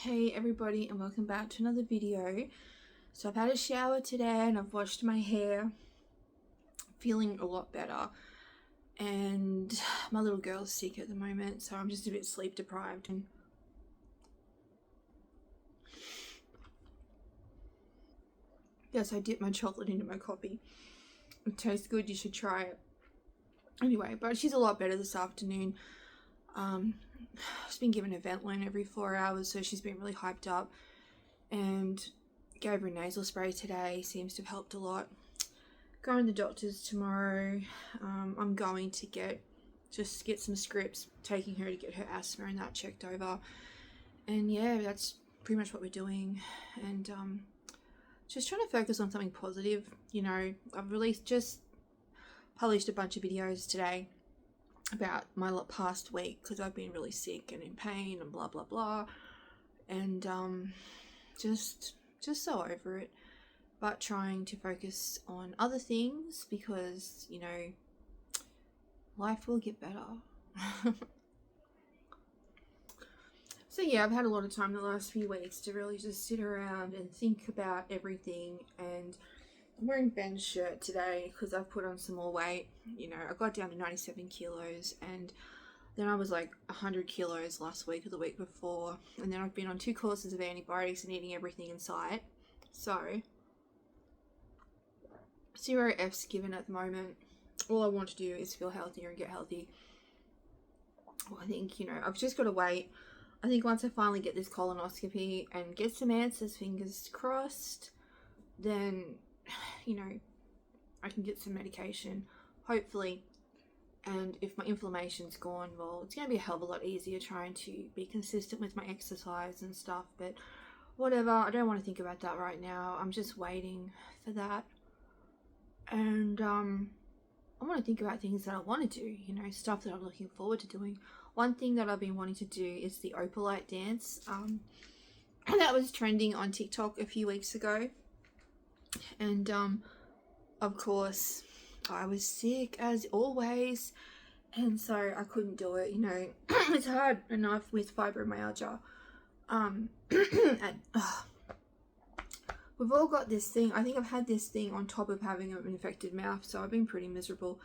Hey everybody, and welcome back to another video. So I've had a shower today and I've washed my hair, feeling a lot better, and my little girl's sick at the moment, so I'm just a bit sleep deprived. And yes, I dipped my chocolate into my coffee. It tastes good, you should try it. Anyway, but she's a lot better this afternoon. She's been given a Ventolin every 4 hours, so she's been really hyped up, and gave her a nasal spray today. Seems to have helped a lot. Going to the doctor's tomorrow. I'm going to get some scripts, taking her to get her asthma and that checked over. And yeah, that's pretty much what we're doing. And just trying to focus on something positive. You know, I've just published a bunch of videos today about my past week because I've been really sick and in pain and blah blah blah, and just so over it, but trying to focus on other things because, you know, life will get better. So yeah, I've had a lot of time the last few weeks to really just sit around and think about everything, and I'm wearing Ben's shirt today because I've put on some more weight. You know, I got down to 97 kilos, and then I was like 100 kilos last week or the week before, and then I've been on 2 courses of antibiotics and eating everything in sight. So 0 F's given at the moment. All I want to do is feel healthier and get healthy. Well, I think, you know, I've just got to wait. I think once I finally get this colonoscopy and get some answers, fingers crossed, then, you know, I can get some medication, hopefully. And if my inflammation's gone, well, it's going to be a hell of a lot easier trying to be consistent with my exercise and stuff. But whatever, I don't want to think about that right now. I'm just waiting for that. And I want to think about things that I want to do, you know, stuff that I'm looking forward to doing. One thing that I've been wanting to do is the Opalite dance. That was trending on TikTok a few weeks ago. And of course, I was sick as always, and so I couldn't do it. You know, it's hard enough with fibromyalgia. And we've all got this thing. I think I've had this thing on top of having an infected mouth, so I've been pretty miserable.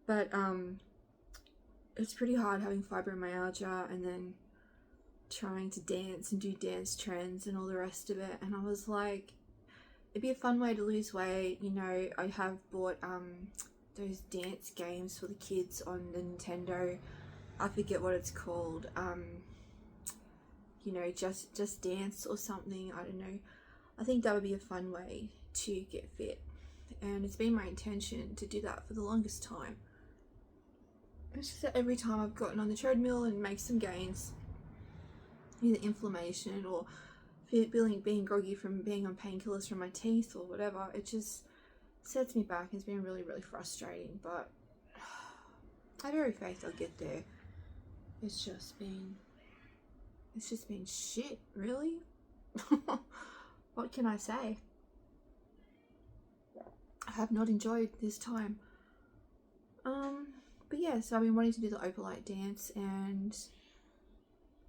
But it's pretty hard having fibromyalgia and then trying to dance and do dance trends and all the rest of it. And I was like, it'd be a fun way to lose weight. You know, I have bought those dance games for the kids on the Nintendo. I forget what it's called. You know, just dance or something. I don't know. I think that would be a fun way to get fit, and it's been my intention to do that for the longest time. It's just that every time I've gotten on the treadmill and make some gains, either inflammation or being groggy from being on painkillers from my teeth or whatever, it just sets me back. It's been really, really frustrating, but I have every faith I'll get there. It's just been shit, really. What can I say? I have not enjoyed this time. But yeah, so I've been wanting to do the Opalite dance, and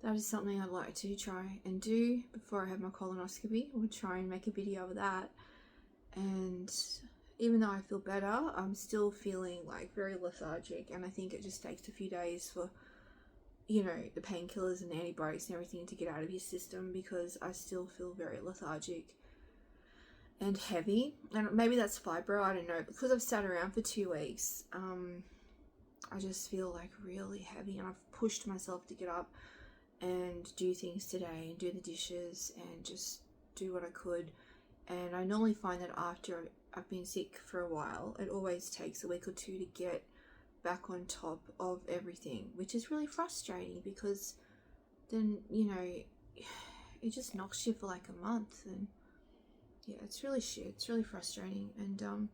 that is something I'd like to try and do before I have my colonoscopy. I would try and make a video of that. And even though I feel better, I'm still feeling like very lethargic, and I think it just takes a few days for, you know, the painkillers and the antibiotics and everything to get out of your system, because I still feel very lethargic and heavy. And maybe that's fibro, I don't know, because I've sat around for 2 weeks. I just feel like really heavy, and I've pushed myself to get up and do things today and do the dishes and just do what I could. And I normally find that after I've been sick for a while, it always takes a week or 2 to get back on top of everything, which is really frustrating, because then, you know, it just knocks you for like a month. And yeah, it's really shit. It's really frustrating. And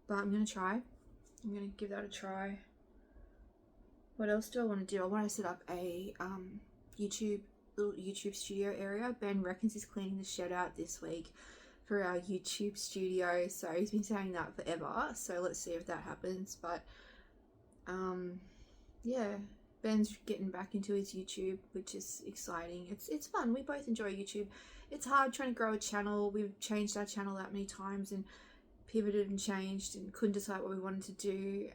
but I'm gonna give that a try. What else do I want to do? I want to set up a little YouTube studio area. Ben reckons he's cleaning the shed out this week for our YouTube studio, so he's been saying that forever, so let's see if that happens. But yeah, Ben's getting back into his YouTube, which is exciting. It's fun. We both enjoy YouTube. It's hard trying to grow a channel. We've changed our channel that many times and pivoted and changed and couldn't decide what we wanted to do.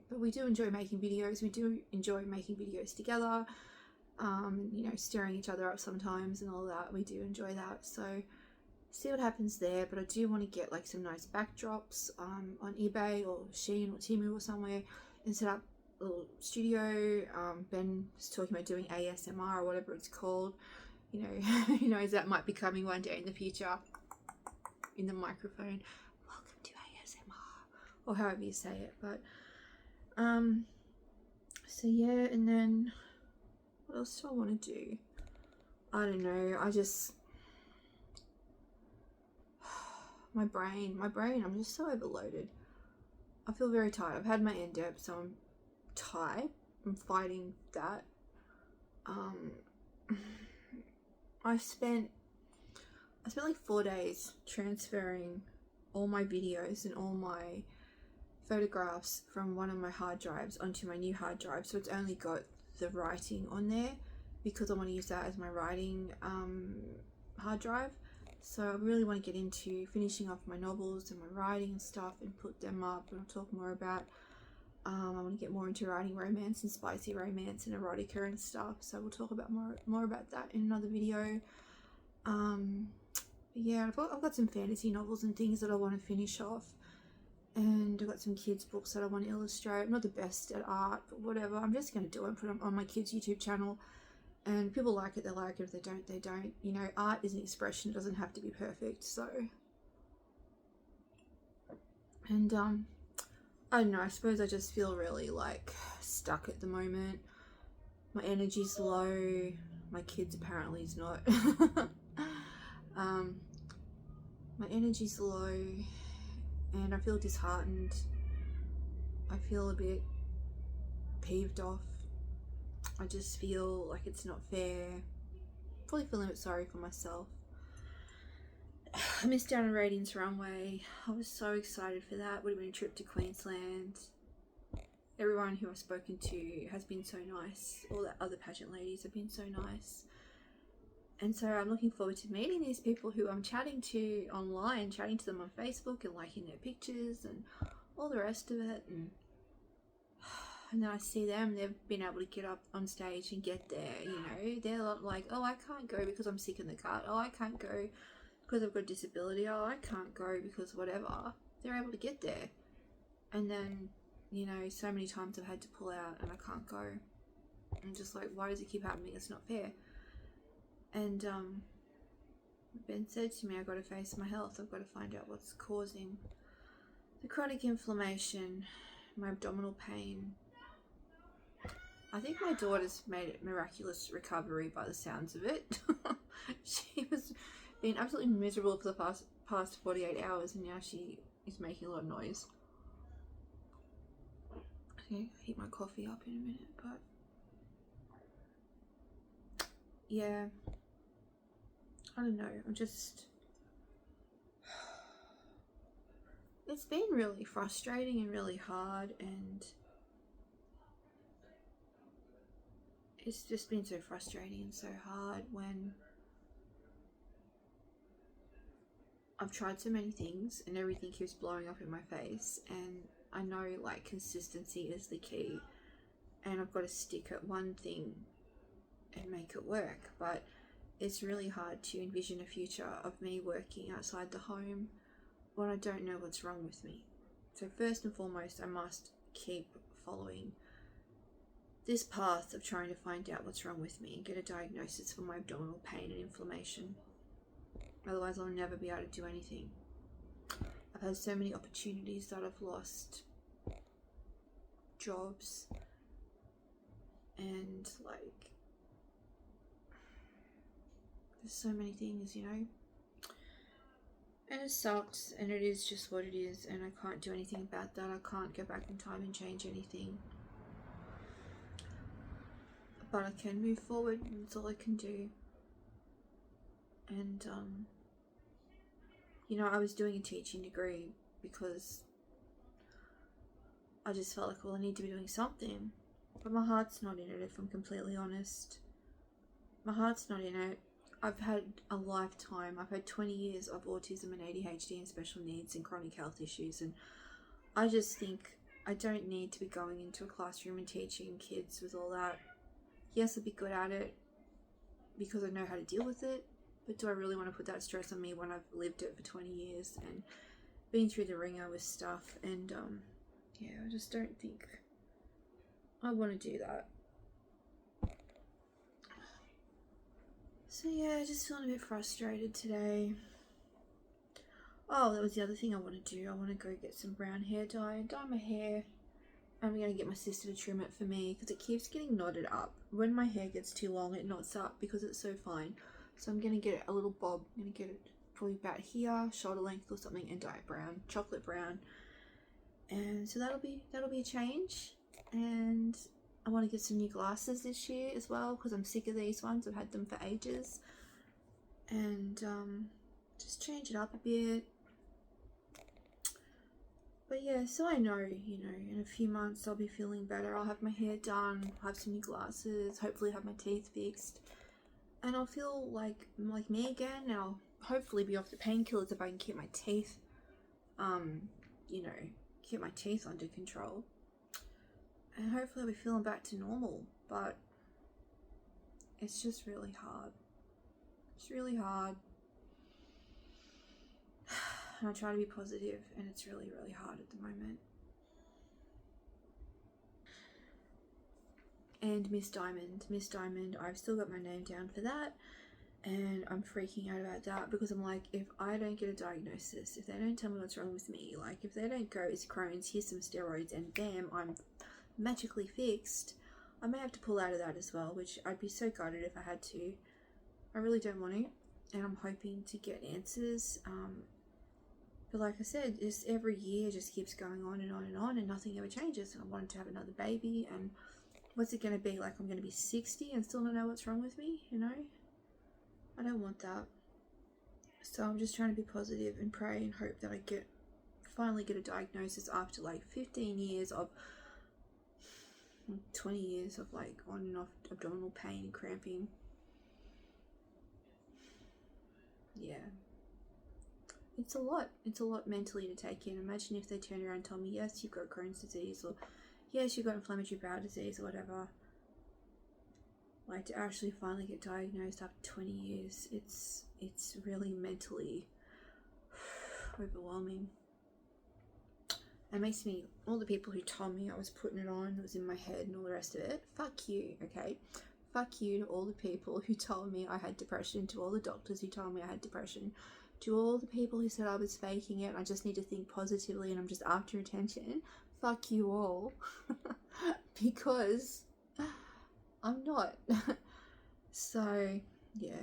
But we do enjoy making videos. We do enjoy making videos together. You know, stirring each other up sometimes and all that. We do enjoy that. So see what happens there. But I do want to get like some nice backdrops on eBay or Shein or Temu or somewhere and set up a little studio. Ben is talking about doing ASMR or whatever it's called. You know, who knows, that might be coming one day in the future in the microphone. Welcome to ASMR, or however you say it. But so yeah, and then what else do I want to do? I don't know. I just my brain. I'm just so overloaded. I feel very tired. I've had my NDEP, so I'm tired. I'm fighting that. I spent like 4 days transferring all my videos and all my photographs from one of my hard drives onto my new hard drive, so it's only got the writing on there because I want to use that as my writing hard drive. So I really want to get into finishing off my novels and my writing and stuff and put them up, and I'll talk more about I want to get more into writing romance and spicy romance and erotica and stuff, so we'll talk about more about that in another video. Yeah, I've got some fantasy novels and things that I want to finish off, and I've got some kids books that I want to illustrate. I'm not the best at art, but whatever, I'm just going to do it and put them on my kids YouTube channel, and if people like it, they like it. If they don't, they don't. You know, art is an expression. It doesn't have to be perfect. So, and I don't know, I suppose I just feel really like stuck at the moment. My energy's low. My kids apparently is not. My energy's low and I feel disheartened. I feel a bit peeved off. I just feel like it's not fair. Probably feeling a bit sorry for myself. I missed out on Radiance Runway. I was so excited for that. Would have been a trip to Queensland. Everyone who I've spoken to has been so nice. All the other pageant ladies have been so nice. And so I'm looking forward to meeting these people who I'm chatting to online, chatting to them on Facebook and liking their pictures and all the rest of it. And then I see them, they've been able to get up on stage and get there, you know. They're not like, oh, I can't go because I'm sick in the gut. Oh, I can't go because I've got a disability. Oh, I can't go because whatever. They're able to get there. And then, you know, so many times I've had to pull out and I can't go. I'm just like, why does it keep happening? It's not fair. And Ben said to me, I've got to face my health. I've got to find out what's causing the chronic inflammation, my abdominal pain. I think my daughter's made a miraculous recovery by the sounds of it. She was being absolutely miserable for the past 48 hours and now she is making a lot of noise. Okay, I'll heat my coffee up in a minute, but yeah, I don't know, it's been really frustrating and really hard, and it's just been so frustrating and so hard when I've tried so many things and everything keeps blowing up in my face, and I know like consistency is the key and I've got to stick at one thing and make it work, but it's really hard to envision a future of me working outside the home when I don't know what's wrong with me. So first and foremost, I must keep following this path of trying to find out what's wrong with me and get a diagnosis for my abdominal pain and inflammation. Otherwise I'll never be able to do anything. I've had so many opportunities that I've lost, jobs, and like there's so many things, you know, and it sucks, and it is just what it is, and I can't do anything about that. I can't go back in time and change anything, but I can move forward, and that's all I can do. And you know, I was doing a teaching degree because I just felt like, well, I need to be doing something, But my heart's not in it, if I'm completely honest. My heart's not in it. I've had a lifetime. I've had 20 years of autism and ADHD and special needs and chronic health issues, and I just think I don't need to be going into a classroom and teaching kids with all that. Yes, I'd be good at it because I know how to deal with it, but do I really want to put that stress on me when I've lived it for 20 years and been through the ringer with stuff? And yeah, I just don't think I want to do that. So yeah, I just feeling a bit frustrated today. Oh, that was the other thing I want to do. I want to go get some brown hair dye and dye my hair. I'm going to get my sister to trim it for me because it keeps getting knotted up. When my hair gets too long, it knots up because it's so fine. So I'm going to get a little bob. I'm going to get it probably about here, shoulder length or something, and dye it brown, chocolate brown. And so that'll be a change. And I want to get some new glasses this year as well because I'm sick of these ones. I've had them for ages. And just change it up a bit. But yeah, so I know, you know, in a few months I'll be feeling better. I'll have my hair done, have some new glasses, hopefully have my teeth fixed. And I'll feel like me again. And I'll hopefully be off the painkillers if I can keep my teeth, you know, keep my teeth under control. And hopefully I'll be feeling back to normal. But it's just really hard. It's really hard. And I try to be positive, and it's really, really hard at the moment. And Miss Diamond, I've still got my name down for that, and I'm freaking out about that because I'm like, if I don't get a diagnosis, if they don't tell me what's wrong with me, like if they don't go, it's Crohn's, here's some steroids, and bam, I'm magically fixed, I may have to pull out of that as well, which I'd be so gutted if I had to. I really don't want to, and I'm hoping to get answers. But like I said, just every year just keeps going on and on and on, and nothing ever changes. And I wanted to have another baby, and what's it going to be? Like I'm going to be 60 and still not know what's wrong with me, you know? I don't want that. So I'm just trying to be positive and pray and hope that I finally get a diagnosis after like 15 years of 20 years of like on and off abdominal pain and cramping. Yeah. It's a lot mentally to take in. Imagine if they turn around and tell me, yes, you've got Crohn's disease, or yes, you've got inflammatory bowel disease, or whatever. Like, to actually finally get diagnosed after 20 years, it's really mentally overwhelming. It makes me, all the people who told me I was putting it on, it was in my head and all the rest of it, fuck you, okay? Fuck you to all the people who told me I had depression, to all the doctors who told me I had depression, to all the people who said I was faking it, I just need to think positively and I'm just after attention. Fuck you all. Because I'm not. So, yeah.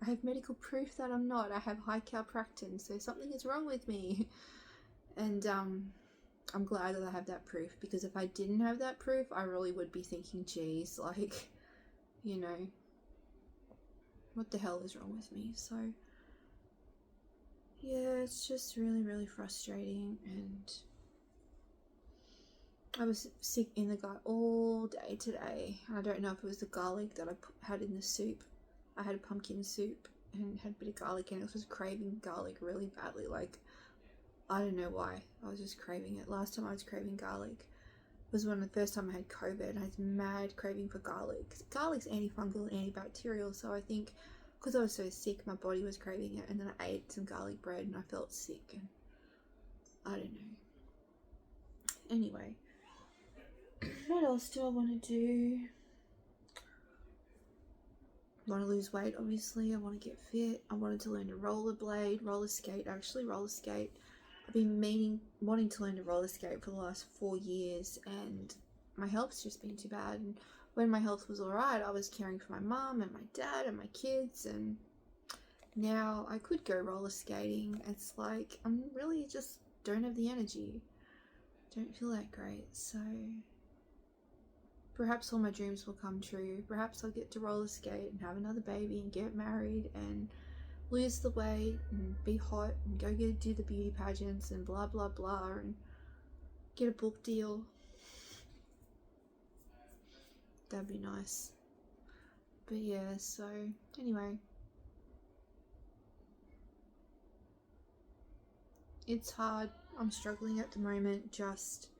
I have medical proof that I'm not. I have high calpractin, so something is wrong with me. And I'm glad that I have that proof, because if I didn't have that proof, I really would be thinking, geez, like, you know, what the hell is wrong with me? So yeah, it's just really, really frustrating. And I was sick in the gut all day today. I don't know if it was the garlic that I had in the soup. I had a pumpkin soup and had a bit of garlic in it. I was craving garlic really badly. Like, I don't know why. I was just craving it. Last time I was craving garlic was when the first time I had COVID. I had mad craving for garlic. Garlic's antifungal and antibacterial, so I think because I was so sick, my body was craving it, and then I ate some garlic bread and I felt sick, and I don't know. Anyway, what else do I want to do? I want to lose weight, obviously. I want to get fit. I wanted to learn to rollerblade, roller skate. I've been wanting to learn to roller skate for the last 4 years, and my health's just been too bad. And when my health was alright, I was caring for my mum and my dad and my kids, and now I could go roller skating. It's like I'm really just don't have the energy. Don't feel that great. So perhaps all my dreams will come true. Perhaps I'll get to roller skate and have another baby and get married and lose the weight and be hot and go do the beauty pageants and blah blah blah and get a book deal. That'd be nice. But yeah, so anyway, it's hard. I'm struggling at the moment, just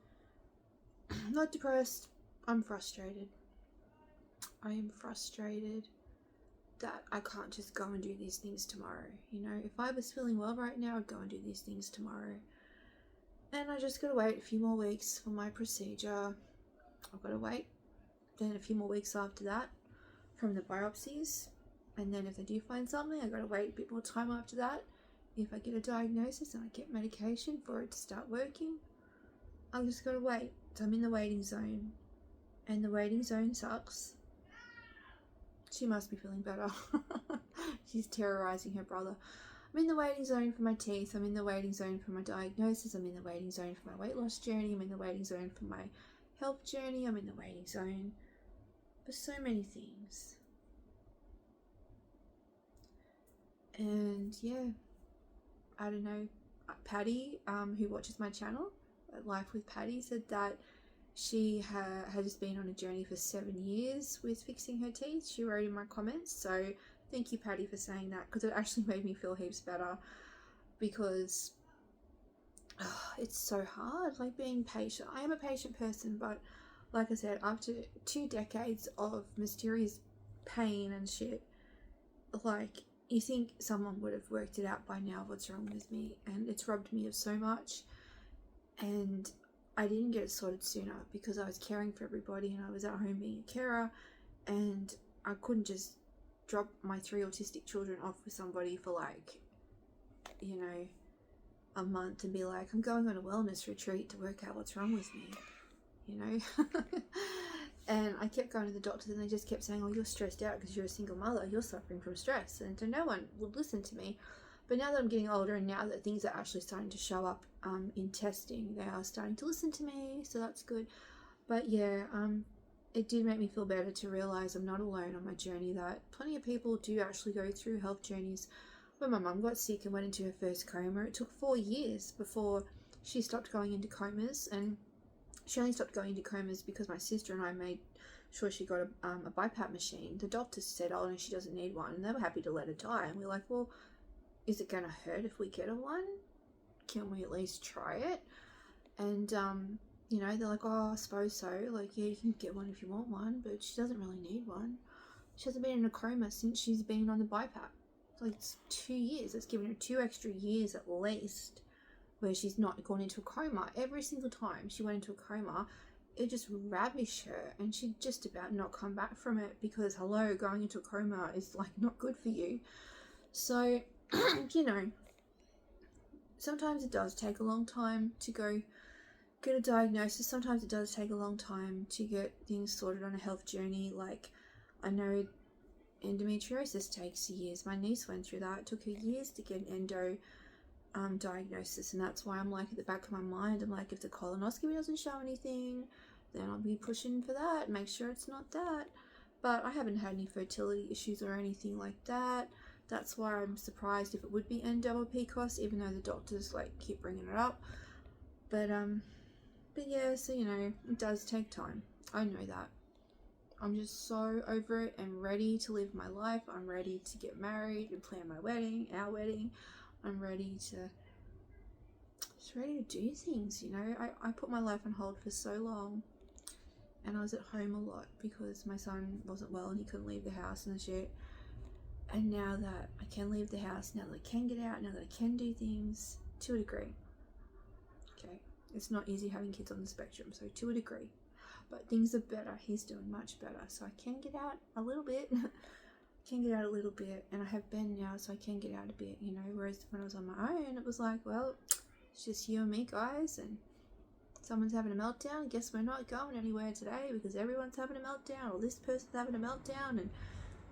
not depressed. I'm frustrated. I am frustrated that I can't just go and do these things tomorrow. You know, if I was feeling well right now, I'd go and do these things tomorrow. And I just gotta wait a few more weeks for my procedure. I've gotta wait then a few more weeks after that from the biopsies. And then if they do find something, I gotta wait a bit more time after that. If I get a diagnosis and I get medication for it to start working, I'm just gotta wait. So I'm in the waiting zone. And the waiting zone sucks. She must be feeling better. She's terrorizing her brother. I'm in the waiting zone for my teeth. I'm in the waiting zone for my diagnosis. I'm in the waiting zone for my weight loss journey. I'm in the waiting zone for my health journey. I'm in the waiting zone for so many things. And yeah, I don't know. Patty, who watches my channel, Life with Patty, said that she has been on a journey for 7 years with fixing her teeth. She wrote in my comments, so thank you, Patty, for saying that, because it actually made me feel heaps better, because it's so hard, like, being patient. I am a patient person, but like I said, after 2 decades of mysterious pain and shit, like, you think someone would have worked it out by now what's wrong with me, and it's robbed me of so much. And I didn't get it sorted sooner because I was caring for everybody and I was at home being a carer, and I couldn't just drop my 3 autistic children off with somebody for, like, you know, a month and be like, I'm going on a wellness retreat to work out what's wrong with me, you know. And I kept going to the doctors and they just kept saying, oh, you're stressed out because you're a single mother, you're suffering from stress, and so no one would listen to me. But now that I'm getting older and now that things are actually starting to show up in testing, they are starting to listen to me, so that's good. But yeah, it did make me feel better to realise I'm not alone on my journey, that plenty of people do actually go through health journeys. When my mum got sick and went into her first coma, it took 4 years before she stopped going into comas, and she only stopped going into comas because my sister and I made sure she got a BiPAP machine. The doctors said, oh no, she doesn't need one, and they were happy to let her die, and we were like, well, is it going to hurt if we get her one? Can we at least try it? And, you know, they're like, oh, I suppose so. Like, yeah, you can get one if you want one, but she doesn't really need one. She hasn't been in a coma since she's been on the BiPAP. Like, it's 2 years. It's given her 2 extra years at least where she's not gone into a coma. Every single time she went into a coma, it just ravished her, and she'd just about not come back from it because, hello, going into a coma is, like, not good for you. So, you know, sometimes it does take a long time to go get a diagnosis. Sometimes it does take a long time to get things sorted on a health journey. Like, I know endometriosis takes years. My niece went through that. It took her years to get an endo diagnosis, and that's why I'm like, at the back of my mind, I'm like, if the colonoscopy doesn't show anything, then I'll be pushing for that, make sure it's not that. But I haven't had any fertility issues or anything like that. That's why I'm surprised if it would be endo or PCOS, even though the doctors, like, keep bringing it up. But yeah, so, you know, it does take time. I know that. I'm just so over it and ready to live my life. I'm ready to get married and plan my wedding, our wedding. I'm ready to, just ready to do things, you know. I put my life on hold for so long, and I was at home a lot because my son wasn't well and he couldn't leave the house and shit. And now that I can leave the house, now that I can get out, now that I can do things, to a degree. Okay, it's not easy having kids on the spectrum, so to a degree. But things are better. He's doing much better, so I can get out a little bit. Can get out a little bit, and I have Ben now, so I can get out a bit, you know. Whereas when I was on my own, it was like, well, it's just you and me, guys, and someone's having a meltdown. Guess we're not going anywhere today because everyone's having a meltdown, or this person's having a meltdown, and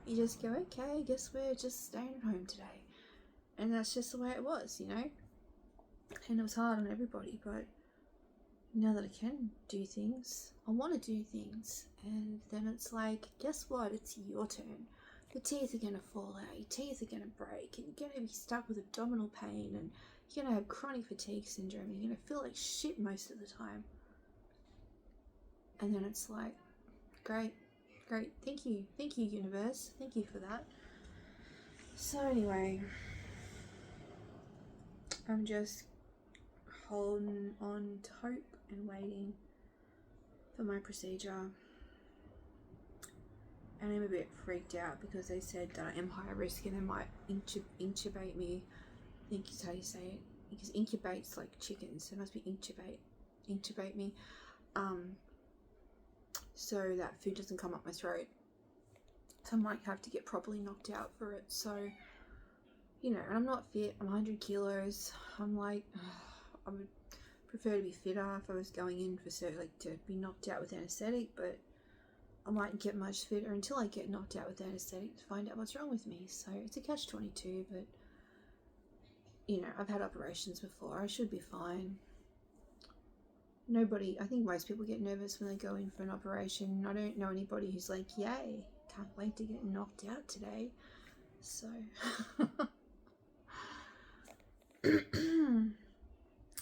you just go, okay, guess we're just staying at home today. And that's just the way it was, you know. And it was hard on everybody, but now that I can do things, I want to do things, and then it's like, guess what? It's your turn. The teeth are going to fall out, your teeth are going to break, and you're going to be stuck with abdominal pain, and you're going to have chronic fatigue syndrome, and you're going to feel like shit most of the time. And then it's like, great, Great. Thank you, universe. Thank you for that. So anyway, I'm just holding on to hope and waiting for my procedure. And I'm a bit freaked out because they said that I am high risk and they might intubate me. I think is how you say it. Because incubate's like chickens, so it must be intubate me. So that food doesn't come up my throat. So I might have to get properly knocked out for it. So, you know, and I'm not fit. I'm 100 kilos. I'm like, I would prefer to be fitter if I was going in for like to be knocked out with anesthetic, but I mightn't get much fitter until I get knocked out with anesthetic to find out what's wrong with me. So it's a catch-22, but you know, I've had operations before. I should be fine. I think most people get nervous when they go in for an operation. I don't know anybody who's like, yay, can't wait to get knocked out today. So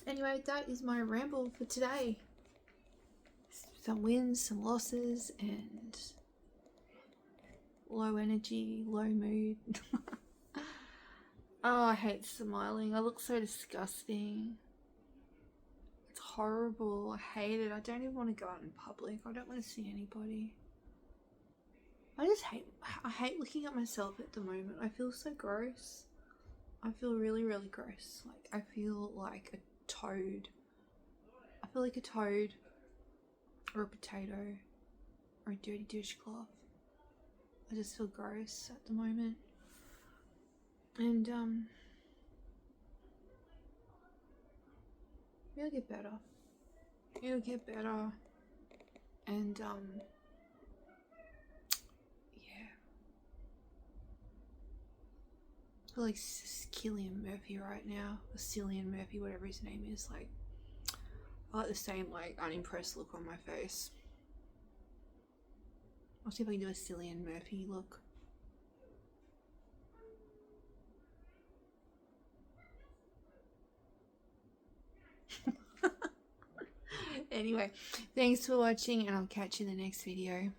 anyway, that is my ramble for today. Some wins, some losses, and low energy, low mood. Oh, I hate smiling. I look so disgusting. It's horrible. I hate it. I don't even want to go out in public. I don't want to see anybody. I hate looking at myself at the moment. I feel so gross. I feel really, really gross. Like, I feel like a toad. I feel like a toad or a potato or a dirty dishcloth. I just feel gross at the moment. And it'll get better. It'll get better. And yeah. I feel like Cillian Murphy right now. Or Cillian Murphy, whatever his name is. Like, I like the same like unimpressed look on my face. I'll see if I can do a Cillian Murphy look. Anyway, thanks for watching and I'll catch you in the next video.